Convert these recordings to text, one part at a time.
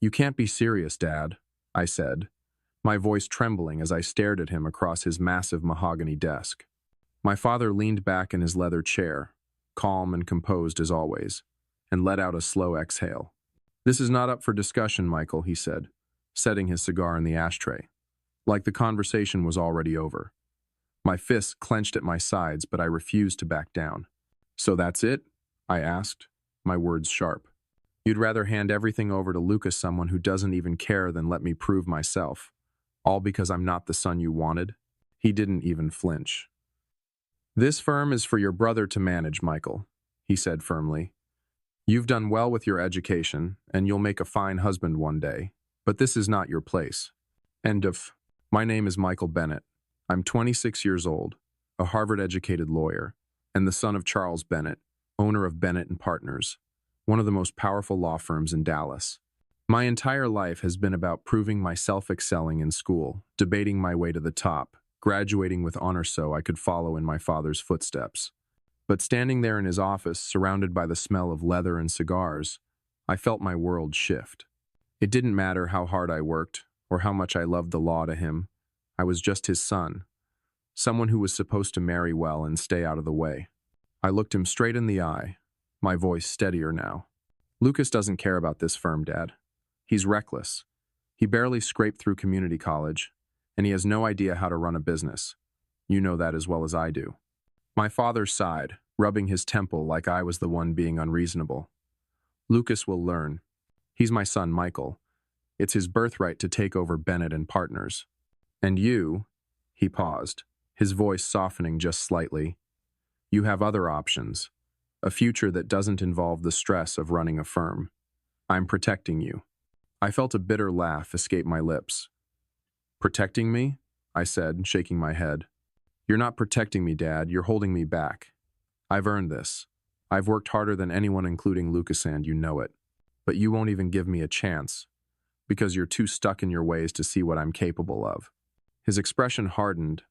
You can't be serious, Dad, I said, my voice trembling as I stared at him across his massive mahogany desk. My father leaned back in his leather chair, calm and composed as always, and let out a slow exhale. This is not up for discussion, Michael, he said, setting his cigar in the ashtray, like the conversation was already over. My fists clenched at my sides, but I refused to back down. So that's it? I asked, my words sharp. You'd rather hand everything over to Lucas, someone who doesn't even care, than let me prove myself, all because I'm not the son you wanted? He didn't even flinch. This firm is for your brother to manage, Michael, he said firmly. You've done well with your education, and you'll make a fine husband one day, but this is not your place. End of. My name is Michael Bennett. I'm 26 years old, a Harvard-educated lawyer, and the son of Charles Bennett, owner of Bennett and Partners, one of the most powerful law firms in Dallas. My entire life has been about proving myself, excelling in school, debating my way to the top, graduating with honors so I could follow in my father's footsteps. But standing there in his office, surrounded by the smell of leather and cigars, I felt my world shift. It didn't matter how hard I worked or how much I loved the law to him. I was just his son, someone who was supposed to marry well and stay out of the way. I looked him straight in the eye, my voice steadier now. Lucas doesn't care about this firm, Dad. He's reckless. He barely scraped through community college, and he has no idea how to run a business. You know that as well as I do. My father sighed, rubbing his temple like I was the one being unreasonable. Lucas will learn. He's my son, Michael. It's his birthright to take over Bennett and Partners. And you, he paused, his voice softening just slightly. You have other options, a future that doesn't involve the stress of running a firm. I'm protecting you. I felt a bitter laugh escape my lips. Protecting me? I said, shaking my head. You're not protecting me, Dad. You're holding me back. I've earned this. I've worked harder than anyone, including Lucas, and you know it. But you won't even give me a chance, because you're too stuck in your ways to see what I'm capable of. His expression hardened,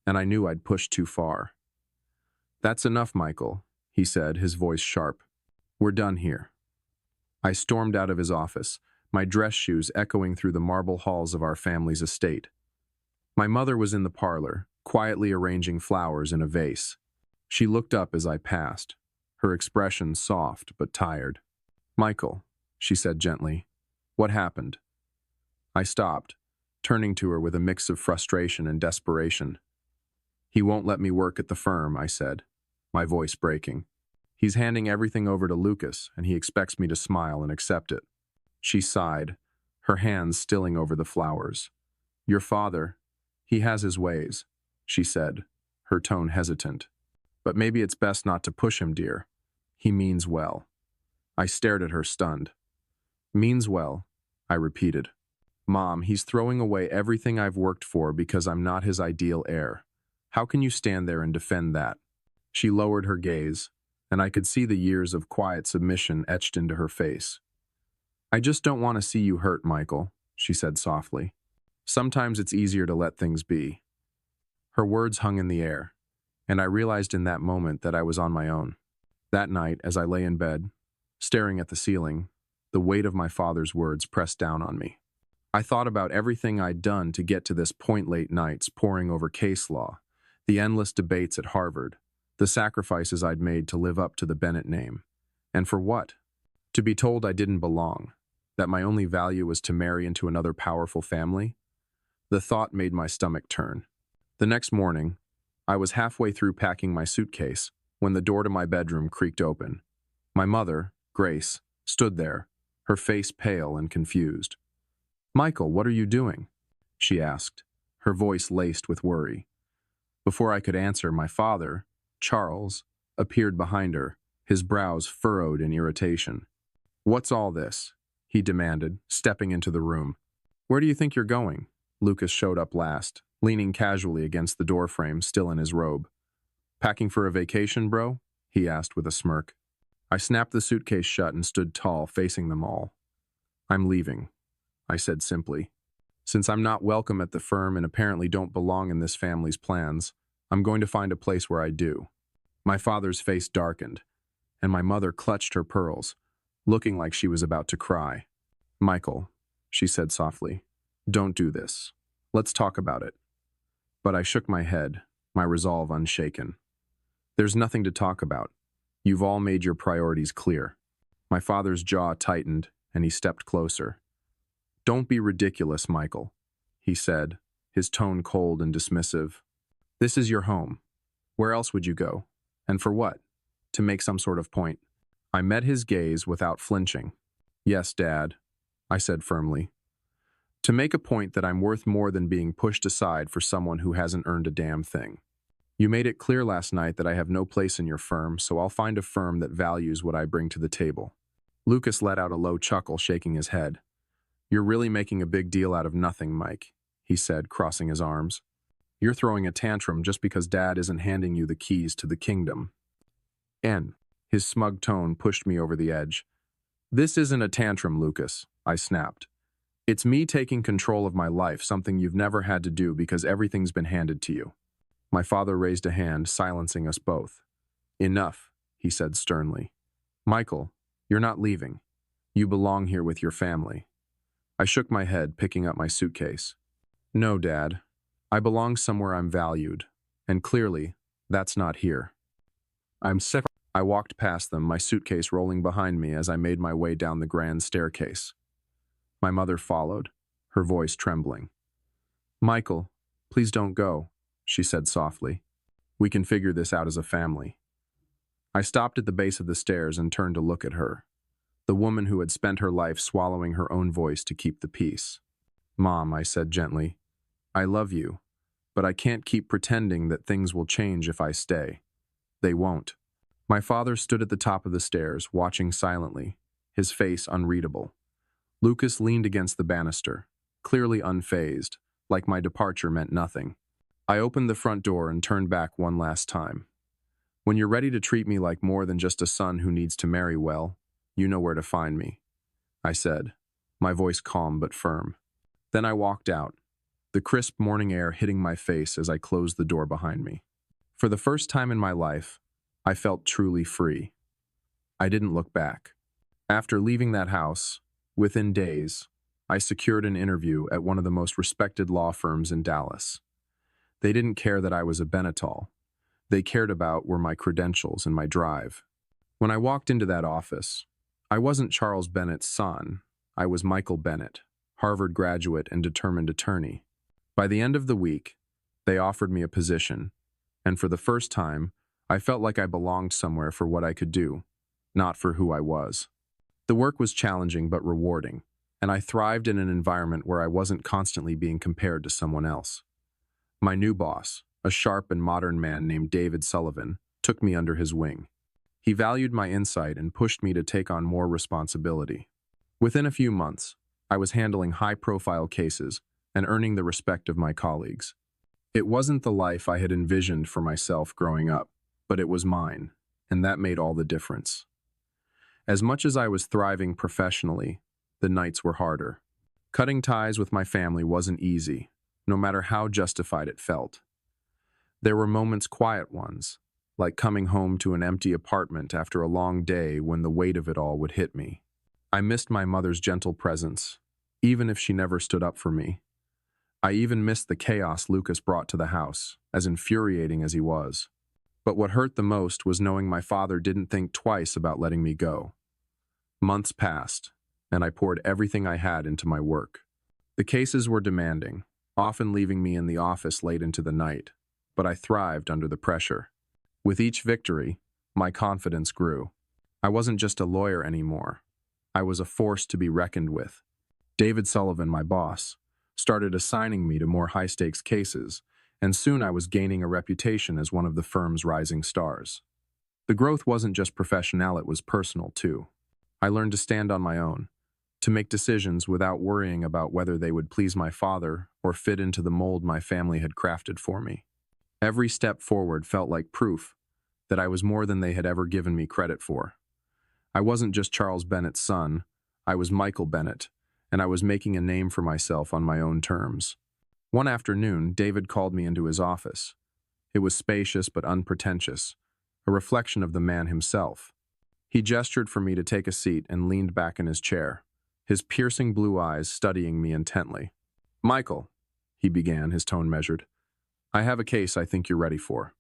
and I knew I'd pushed too far. That's enough, Michael, he said, his voice sharp. We're done here. I stormed out of his office, my dress shoes echoing through the marble halls of our family's estate. My mother was in the parlor, quietly arranging flowers in a vase. She looked up as I passed, her expression soft but tired. Michael, she said gently, what happened? I stopped, turning to her with a mix of frustration and desperation. He won't let me work at the firm, I said, my voice breaking. He's handing everything over to Lucas, and he expects me to smile and accept it. She sighed, her hands stilling over the flowers. Your father, he has his ways, she said, her tone hesitant. But maybe it's best not to push him, dear. He means well. I stared at her, stunned. Means well, I repeated. Mom, he's throwing away everything I've worked for because I'm not his ideal heir. How can you stand there and defend that? She lowered her gaze, and I could see the years of quiet submission etched into her face. I just don't want to see you hurt, Michael, she said softly. Sometimes it's easier to let things be. Her words hung in the air, and I realized in that moment that I was on my own. That night, as I lay in bed, staring at the ceiling, the weight of my father's words pressed down on me. I thought about everything I'd done to get to this point, late nights poring over case law, the endless debates at Harvard, the sacrifices I'd made to live up to the Bennett name. And for what? To be told I didn't belong, that my only value was to marry into another powerful family? The thought made my stomach turn. The next morning, I was halfway through packing my suitcase when the door to my bedroom creaked open. My mother, Grace, stood there, her face pale and confused. Michael, what are you doing? She asked, her voice laced with worry. Before I could answer, my father, Charles, appeared behind her, his brows furrowed in irritation. What's all this? He demanded, stepping into the room. Where do you think you're going? Lucas showed up last, leaning casually against the doorframe, still in his robe. Packing for a vacation, bro? He asked with a smirk. I snapped the suitcase shut and stood tall, facing them all. I'm leaving, I said simply. Since I'm not welcome at the firm and apparently don't belong in this family's plans, I'm going to find a place where I do. My father's face darkened, and my mother clutched her pearls, looking like she was about to cry. Michael, she said softly, don't do this. Let's talk about it. But I shook my head, my resolve unshaken. There's nothing to talk about. You've all made your priorities clear. My father's jaw tightened, and he stepped closer. Don't be ridiculous, Michael, he said, his tone cold and dismissive. This is your home. Where else would you go? And for what? To make some sort of point. I met his gaze without flinching. Yes, Dad, I said firmly. To make a point that I'm worth more than being pushed aside for someone who hasn't earned a damn thing. You made it clear last night that I have no place in your firm, so I'll find a firm that values what I bring to the table. Lucas let out a low chuckle, shaking his head. You're really making a big deal out of nothing, Mike, he said, crossing his arms. You're throwing a tantrum just because Dad isn't handing you the keys to the kingdom. His smug tone pushed me over the edge. This isn't a tantrum, Lucas, I snapped. It's me taking control of my life, something you've never had to do because everything's been handed to you. My father raised a hand, silencing us both. Enough, he said sternly. Michael, you're not leaving. You belong here with your family. I shook my head, picking up my suitcase. No, Dad. I belong somewhere I'm valued, and clearly, that's not here. I walked past them, my suitcase rolling behind me as I made my way down the grand staircase. My mother followed, her voice trembling. Michael, please don't go, she said softly. We can figure this out as a family. I stopped at the base of the stairs and turned to look at her, the woman who had spent her life swallowing her own voice to keep the peace. Mom, I said gently, I love you, but I can't keep pretending that things will change if I stay. They won't. My father stood at the top of the stairs, watching silently, his face unreadable. Lucas leaned against the banister, clearly unfazed, like my departure meant nothing. I opened the front door and turned back one last time. When you're ready to treat me like more than just a son who needs to marry well, you know where to find me, I said, my voice calm but firm. Then I walked out, the crisp morning air hitting my face as I closed the door behind me. For the first time in my life, I felt truly free. I didn't look back. After leaving that house, within days, I secured an interview at one of the most respected law firms in Dallas. They didn't care that I was a Benetall. They cared about were my credentials and my drive. When I walked into that office, I wasn't Charles Bennett's son. I was Michael Bennett, Harvard graduate and determined attorney. By the end of the week, they offered me a position, and for the first time, I felt like I belonged somewhere for what I could do, not for who I was. The work was challenging but rewarding, and I thrived in an environment where I wasn't constantly being compared to someone else. My new boss, a sharp and modern man named David Sullivan, took me under his wing. He valued my insight and pushed me to take on more responsibility. Within a few months, I was handling high-profile cases and earning the respect of my colleagues. It wasn't the life I had envisioned for myself growing up, but it was mine, and that made all the difference. As much as I was thriving professionally, the nights were harder. Cutting ties with my family wasn't easy, no matter how justified it felt. There were moments, quiet ones, like coming home to an empty apartment after a long day when the weight of it all would hit me. I missed my mother's gentle presence, even if she never stood up for me. I even missed the chaos Lucas brought to the house, as infuriating as he was. But what hurt the most was knowing my father didn't think twice about letting me go. Months passed, and I poured everything I had into my work. The cases were demanding, often leaving me in the office late into the night, but I thrived under the pressure. With each victory, my confidence grew. I wasn't just a lawyer anymore. I was a force to be reckoned with. David Sullivan, my boss, started assigning me to more high-stakes cases, and soon I was gaining a reputation as one of the firm's rising stars. The growth wasn't just professional, it was personal too. I learned to stand on my own, to make decisions without worrying about whether they would please my father or fit into the mold my family had crafted for me. Every step forward felt like proof that I was more than they had ever given me credit for. I wasn't just Charles Bennett's son, I was Michael Bennett, and I was making a name for myself on my own terms. One afternoon, David called me into his office. It was spacious but unpretentious, a reflection of the man himself. He gestured for me to take a seat and leaned back in his chair, his piercing blue eyes studying me intently. "Michael," he began, his tone measured, "I have a case I think you're ready for.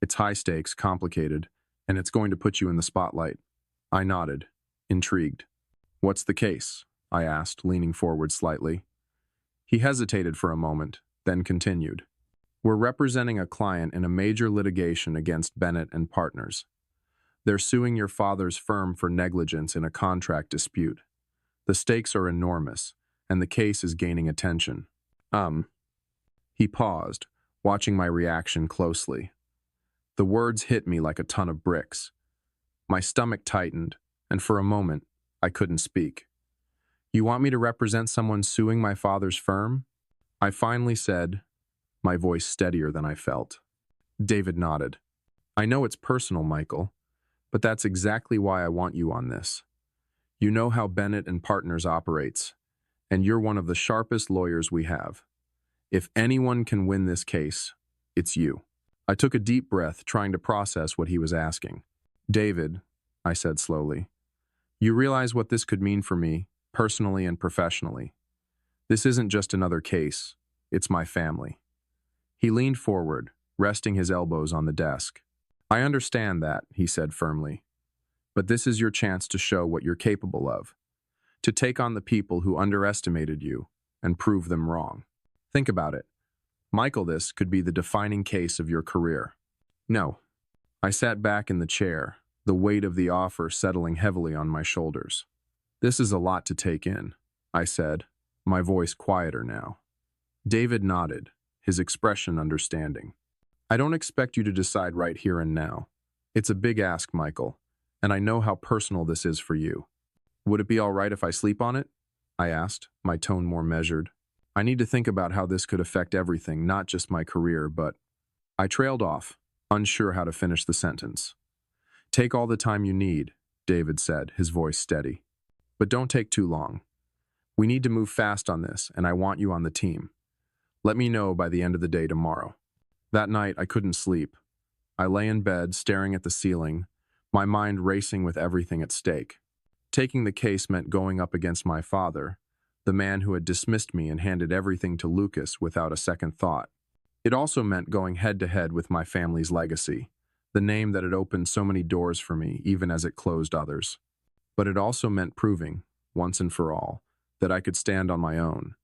It's high stakes, complicated, and it's going to put you in the spotlight." I nodded, intrigued. "What's the case?" I asked, leaning forward slightly. He hesitated for a moment, then continued. "We're representing a client in a major litigation against Bennett and Partners. They're suing your father's firm for negligence in a contract dispute. The stakes are enormous, and the case is gaining attention." He paused, watching my reaction closely. The words hit me like a ton of bricks. My stomach tightened, and for a moment, I couldn't speak. "You want me to represent someone suing my father's firm?" I finally said, my voice steadier than I felt. David nodded. "I know it's personal, Michael, but that's exactly why I want you on this. You know how Bennett and Partners operates, and you're one of the sharpest lawyers we have. If anyone can win this case, it's you." I took a deep breath, trying to process what he was asking. "David," I said slowly, "you realize what this could mean for me, personally and professionally. This isn't just another case, it's my family." He leaned forward, resting his elbows on the desk. "I understand that," he said firmly, "but this is your chance to show what you're capable of, to take on the people who underestimated you and prove them wrong. Think about it. Michael, this could be the defining case of your career." "No." I sat back in the chair, the weight of the offer settling heavily on my shoulders. "This is a lot to take in," I said, my voice quieter now. David nodded, his expression understanding. "I don't expect you to decide right here and now. It's a big ask, Michael, and I know how personal this is for you. Would it be all right if I sleep on it?" I asked, my tone more measured. "I need to think about how this could affect everything, not just my career, but—" I trailed off, unsure how to finish the sentence. "Take all the time you need," David said, his voice steady. "But don't take too long. We need to move fast on this, and I want you on the team. Let me know by the end of the day tomorrow." That night, I couldn't sleep. I lay in bed, staring at the ceiling, my mind racing with everything at stake. Taking the case meant going up against my father, the man who had dismissed me and handed everything to Lucas without a second thought. It also meant going head-to-head with my family's legacy, the name that had opened so many doors for me, even as it closed others. But it also meant proving, once and for all, that I could stand on my own,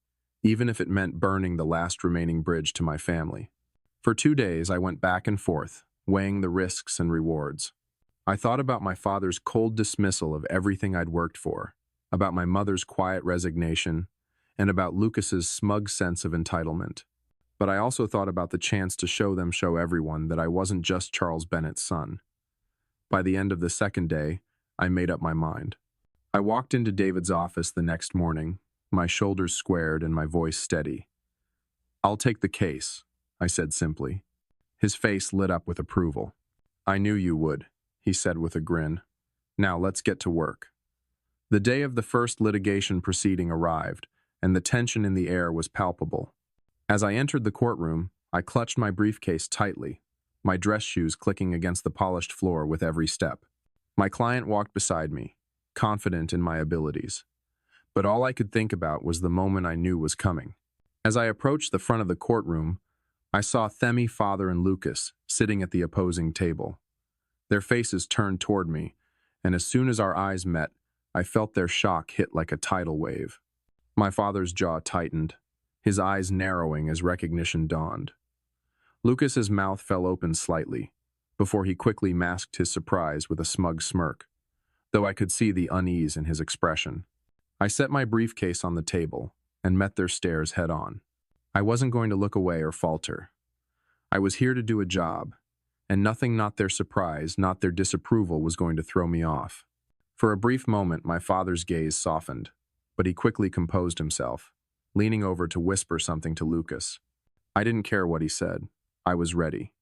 even if it meant burning the last remaining bridge to my family. For 2 days, I went back and forth, weighing the risks and rewards. I thought about my father's cold dismissal of everything I'd worked for, about my mother's quiet resignation, and about Lucas's smug sense of entitlement. But I also thought about the chance to show everyone that I wasn't just Charles Bennett's son. By the end of the second day, I made up my mind. I walked into David's office the next morning, my shoulders squared and my voice steady. "I'll take the case," I said simply. His face lit up with approval. "I knew you would," he said with a grin. "Now let's get to work." The day of the first litigation proceeding arrived, and the tension in the air was palpable. As I entered the courtroom, I clutched my briefcase tightly, my dress shoes clicking against the polished floor with every step. My client walked beside me, confident in my abilities. But all I could think about was the moment I knew was coming. As I approached the front of the courtroom, I saw Themi, father, and Lucas sitting at the opposing table. Their faces turned toward me, and as soon as our eyes met, I felt their shock hit like a tidal wave. My father's jaw tightened, his eyes narrowing as recognition dawned. Lucas's mouth fell open slightly, before he quickly masked his surprise with a smug smirk, though I could see the unease in his expression. I set my briefcase on the table and met their stares head-on. I wasn't going to look away or falter. I was here to do a job, and nothing not their surprise, not their disapproval was going to throw me off. For a brief moment, my father's gaze softened, but he quickly composed himself, leaning over to whisper something to Lucas. I didn't care what he said. I was ready.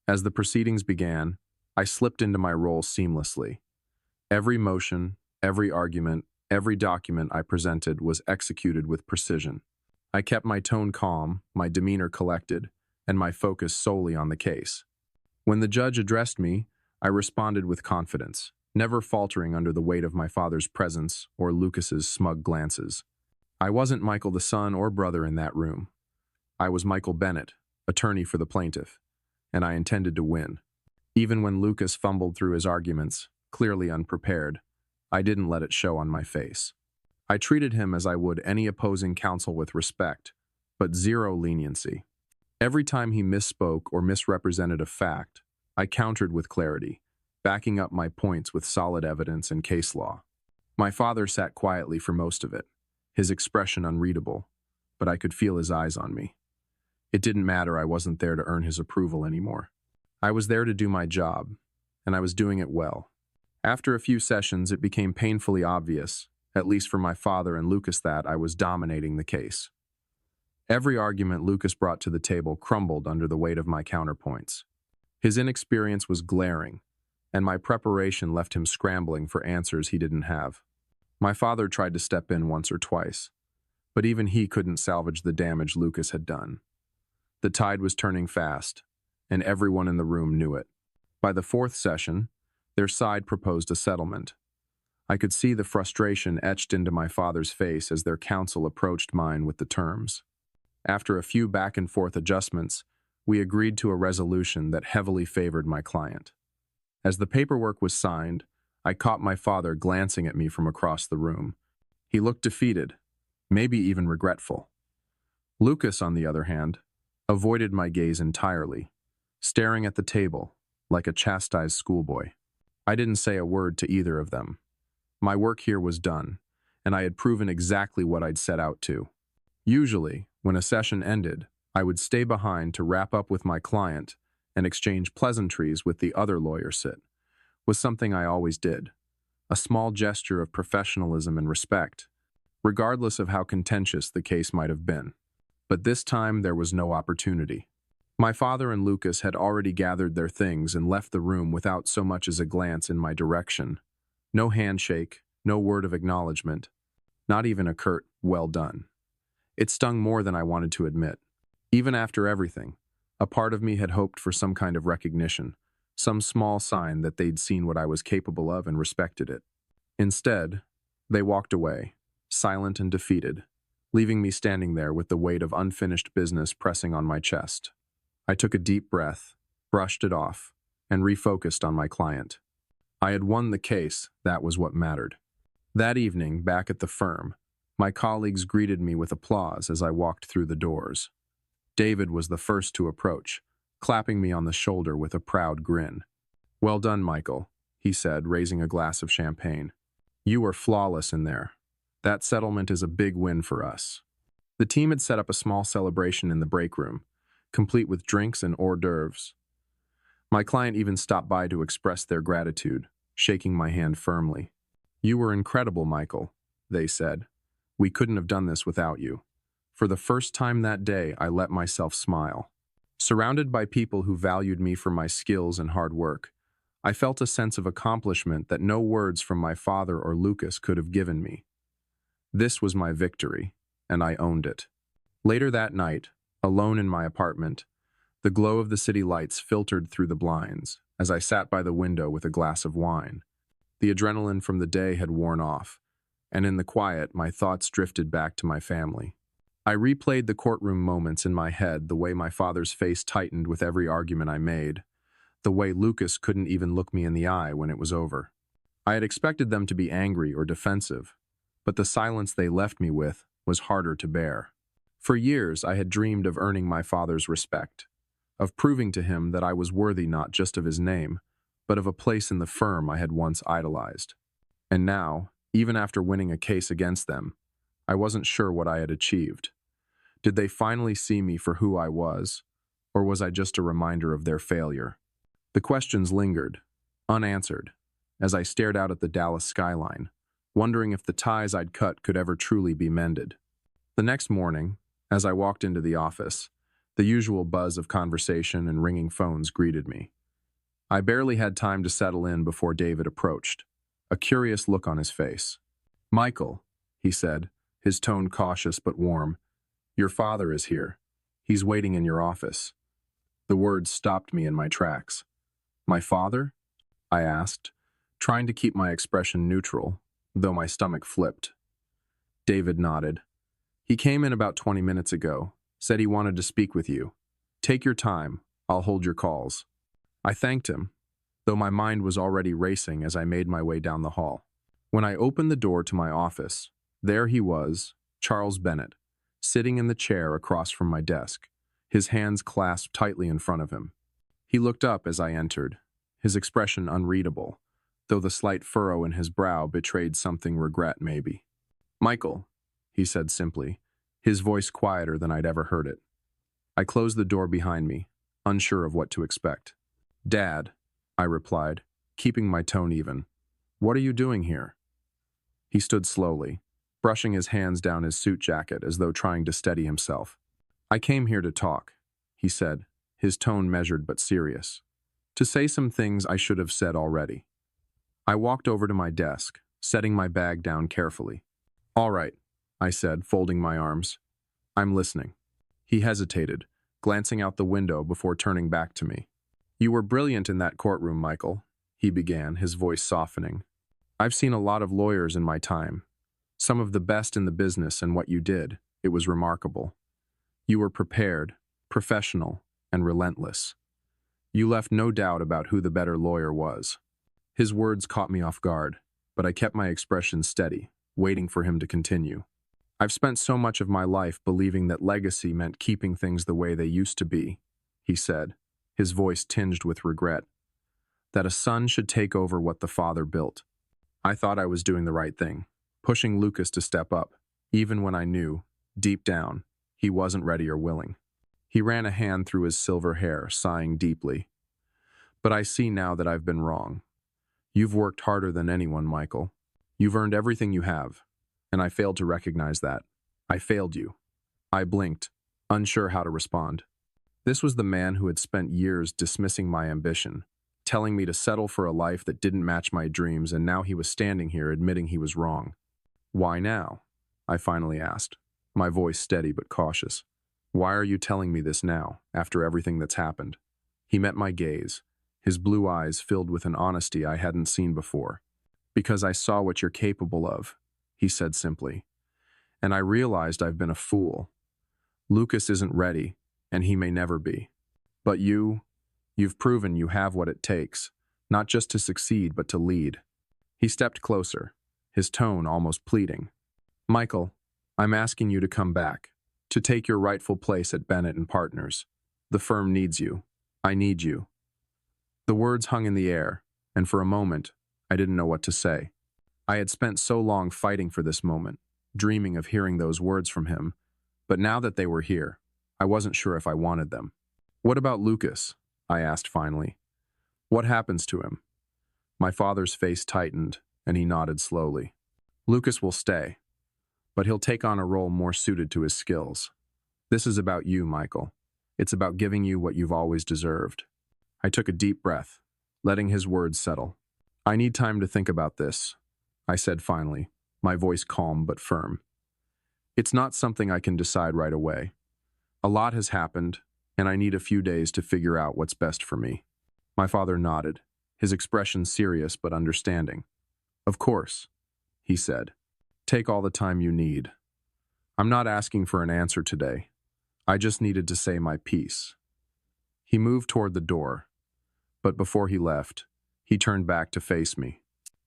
As the proceedings began, I slipped into my role seamlessly. Every motion, every argument, every document I presented was executed with precision. I kept my tone calm, my demeanor collected, and my focus solely on the case. When the judge addressed me, I responded with confidence, never faltering under the weight of my father's presence or Lucas's smug glances. I wasn't Michael the son or brother in that room. I was Michael Bennett, attorney for the plaintiff, and I intended to win. Even when Lucas fumbled through his arguments, clearly unprepared, I didn't let it show on my face. I treated him as I would any opposing counsel with respect, but zero leniency. Every time he misspoke or misrepresented a fact, I countered with clarity, backing up my points with solid evidence and case law. My father sat quietly for most of it, his expression unreadable, but I could feel his eyes on me. It didn't matter, I wasn't there to earn his approval anymore. I was there to do my job, and I was doing it well. After a few sessions, it became painfully obvious, at least for my father and Lucas, that I was dominating the case. Every argument Lucas brought to the table crumbled under the weight of my counterpoints. His inexperience was glaring, and my preparation left him scrambling for answers he didn't have. My father tried to step in once or twice, but even he couldn't salvage the damage Lucas had done. The tide was turning fast, and everyone in the room knew it. By the fourth session, their side proposed a settlement. I could see the frustration etched into my father's face as their counsel approached mine with the terms. After a few back-and-forth adjustments, we agreed to a resolution that heavily favored my client. As the paperwork was signed, I caught my father glancing at me from across the room. He looked defeated, maybe even regretful. Lucas, on the other hand, avoided my gaze entirely, staring at the table like a chastised schoolboy. I didn't say a word to either of them. My work here was done, and I had proven exactly what I'd set out to. Usually, when a session ended, I would stay behind to wrap up with my client and exchange pleasantries with the other lawyer. Was something I always did, a small gesture of professionalism and respect, regardless of how contentious the case might have been. But this time there was no opportunity. My father and Lucas had already gathered their things and left the room without so much as a glance in my direction. No handshake, no word of acknowledgement, not even a curt, "well done." It stung more than I wanted to admit. Even after everything, a part of me had hoped for some kind of recognition, some small sign that they'd seen what I was capable of and respected it. Instead, they walked away, silent and defeated, leaving me standing there with the weight of unfinished business pressing on my chest. I took a deep breath, brushed it off, and refocused on my client. I had won the case, that was what mattered. That evening, back at the firm, my colleagues greeted me with applause as I walked through the doors. David was the first to approach, clapping me on the shoulder with a proud grin. "Well done, Michael," he said, raising a glass of champagne. "You were flawless in there. That settlement is a big win for us." The team had set up a small celebration in the break room, complete with drinks and hors d'oeuvres. My client even stopped by to express their gratitude, shaking my hand firmly. "You were incredible, Michael," they said. "We couldn't have done this without you." For the first time that day, I let myself smile. Surrounded by people who valued me for my skills and hard work, I felt a sense of accomplishment that no words from my father or Lucas could have given me. This was my victory, and I owned it. Later that night, alone in my apartment, the glow of the city lights filtered through the blinds as I sat by the window with a glass of wine. The adrenaline from the day had worn off, and in the quiet, my thoughts drifted back to my family. I replayed the courtroom moments in my head, the way my father's face tightened with every argument I made, the way Lucas couldn't even look me in the eye when it was over. I had expected them to be angry or defensive, but the silence they left me with was harder to bear. For years, I had dreamed of earning my father's respect, of proving to him that I was worthy not just of his name, but of a place in the firm I had once idolized. And now, even after winning a case against them, I wasn't sure what I had achieved. Did they finally see me for who I was, or was I just a reminder of their failure? The questions lingered, unanswered, as I stared out at the Dallas skyline, wondering if the ties I'd cut could ever truly be mended. The next morning, as I walked into the office, the usual buzz of conversation and ringing phones greeted me. I barely had time to settle in before David approached, a curious look on his face. "Michael," he said, his tone cautious but warm, "your father is here. He's waiting in your office." The words stopped me in my tracks. "My father?" I asked, trying to keep my expression neutral, though my stomach flipped. David nodded. He came in about 20 minutes ago, said he wanted to speak with you. Take your time, I'll hold your calls. I thanked him, though my mind was already racing as I made my way down the hall. When I opened the door to my office, there he was, Charles Bennett, sitting in the chair across from my desk, his hands clasped tightly in front of him. He looked up as I entered, his expression unreadable, though the slight furrow in his brow betrayed something regret maybe. "Michael," he said simply, his voice quieter than I'd ever heard it. I closed the door behind me, unsure of what to expect. "Dad," I replied, keeping my tone even. "What are you doing here?" He stood slowly, brushing his hands down his suit jacket as though trying to steady himself. "I came here to talk," he said, his tone measured but serious. "To say some things I should have said already." I walked over to my desk, setting my bag down carefully. "All right," I said, folding my arms. "I'm listening." He hesitated, glancing out the window before turning back to me. "You were brilliant in that courtroom, Michael," he began, his voice softening. "I've seen a lot of lawyers in my time, some of the best in the business, and what you did, it was remarkable. You were prepared, professional, and relentless. You left no doubt about who the better lawyer was." His words caught me off guard, but I kept my expression steady, waiting for him to continue. "I've spent so much of my life believing that legacy meant keeping things the way they used to be," he said, his voice tinged with regret. "That a son should take over what the father built. I thought I was doing the right thing, pushing Lucas to step up, even when I knew, deep down, he wasn't ready or willing." He ran a hand through his silver hair, sighing deeply. "But I see now that I've been wrong. You've worked harder than anyone, Michael. You've earned everything you have, and I failed to recognize that. I failed you." I blinked, unsure how to respond. This was the man who had spent years dismissing my ambition, telling me to settle for a life that didn't match my dreams, and now he was standing here admitting he was wrong. "Why now?" I finally asked, my voice steady but cautious. "Why are you telling me this now, after everything that's happened?" He met my gaze, his blue eyes filled with an honesty I hadn't seen before. "Because I saw what you're capable of," he said simply. "And I realized I've been a fool. Lucas isn't ready, and he may never be. But you've proven you have what it takes, not just to succeed, but to lead." He stepped closer, his tone almost pleading. "Michael, I'm asking you to come back, to take your rightful place at Bennett and Partners. The firm needs you. I need you." The words hung in the air, and for a moment, I didn't know what to say. I had spent so long fighting for this moment, dreaming of hearing those words from him, but now that they were here, I wasn't sure if I wanted them. "What about Lucas?" I asked finally. "What happens to him?" My father's face tightened, and he nodded slowly. "Lucas will stay, but he'll take on a role more suited to his skills. This is about you, Michael. It's about giving you what you've always deserved." I took a deep breath, letting his words settle. "I need time to think about this," I said finally, my voice calm but firm. "It's not something I can decide right away. A lot has happened, and I need a few days to figure out what's best for me." My father nodded, his expression serious but understanding. "Of course," he said. "Take all the time you need. I'm not asking for an answer today. I just needed to say my piece." He moved toward the door, but before he left, he turned back to face me.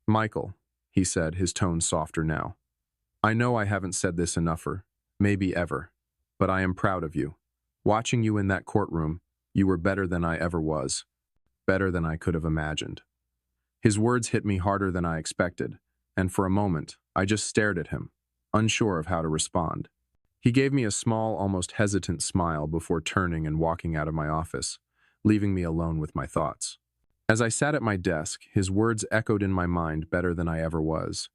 "Michael," he said, his tone softer now. "I know I haven't said this enough or maybe ever, but I am proud of you. Watching you in that courtroom, you were better than I ever was, better than I could have imagined." His words hit me harder than I expected, and for a moment, I just stared at him, unsure of how to respond. He gave me a small, almost hesitant smile before turning and walking out of my office, leaving me alone with my thoughts. As I sat at my desk, his words echoed in my mind better than I ever was.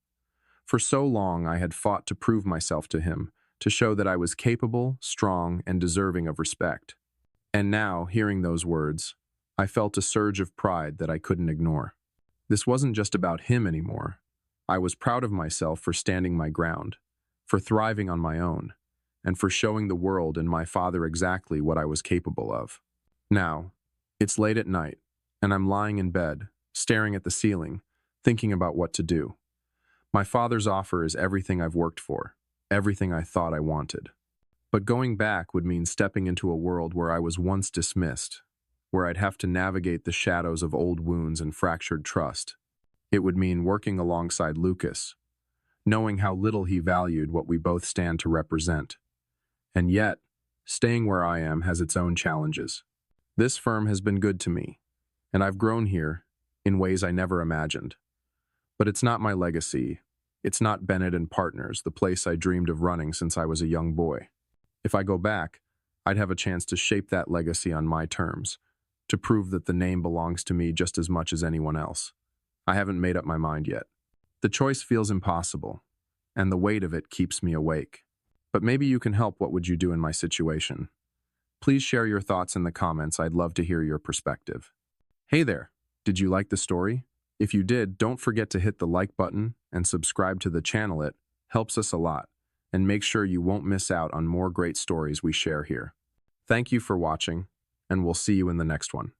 For so long, I had fought to prove myself to him, to show that I was capable, strong, and deserving of respect. And now, hearing those words, I felt a surge of pride that I couldn't ignore. This wasn't just about him anymore. I was proud of myself for standing my ground, for thriving on my own, and for showing the world and my father exactly what I was capable of. Now, it's late at night, and I'm lying in bed, staring at the ceiling, thinking about what to do. My father's offer is everything I've worked for, everything I thought I wanted. But going back would mean stepping into a world where I was once dismissed, where I'd have to navigate the shadows of old wounds and fractured trust. It would mean working alongside Lucas, knowing how little he valued what we both stand to represent. And yet, staying where I am has its own challenges. This firm has been good to me, and I've grown here in ways I never imagined. But it's not my legacy. It's not Bennett and Partners, the place I dreamed of running since I was a young boy. If I go back, I'd have a chance to shape that legacy on my terms, to prove that the name belongs to me just as much as anyone else. I haven't made up my mind yet. The choice feels impossible, and the weight of it keeps me awake. But maybe you can help. What would you do in my situation? Please share your thoughts in the comments. I'd love to hear your perspective. Hey there, did you like the story? If you did, don't forget to hit the like button and subscribe to the channel. It helps us a lot. And make sure you won't miss out on more great stories we share here. Thank you for watching, and we'll see you in the next one.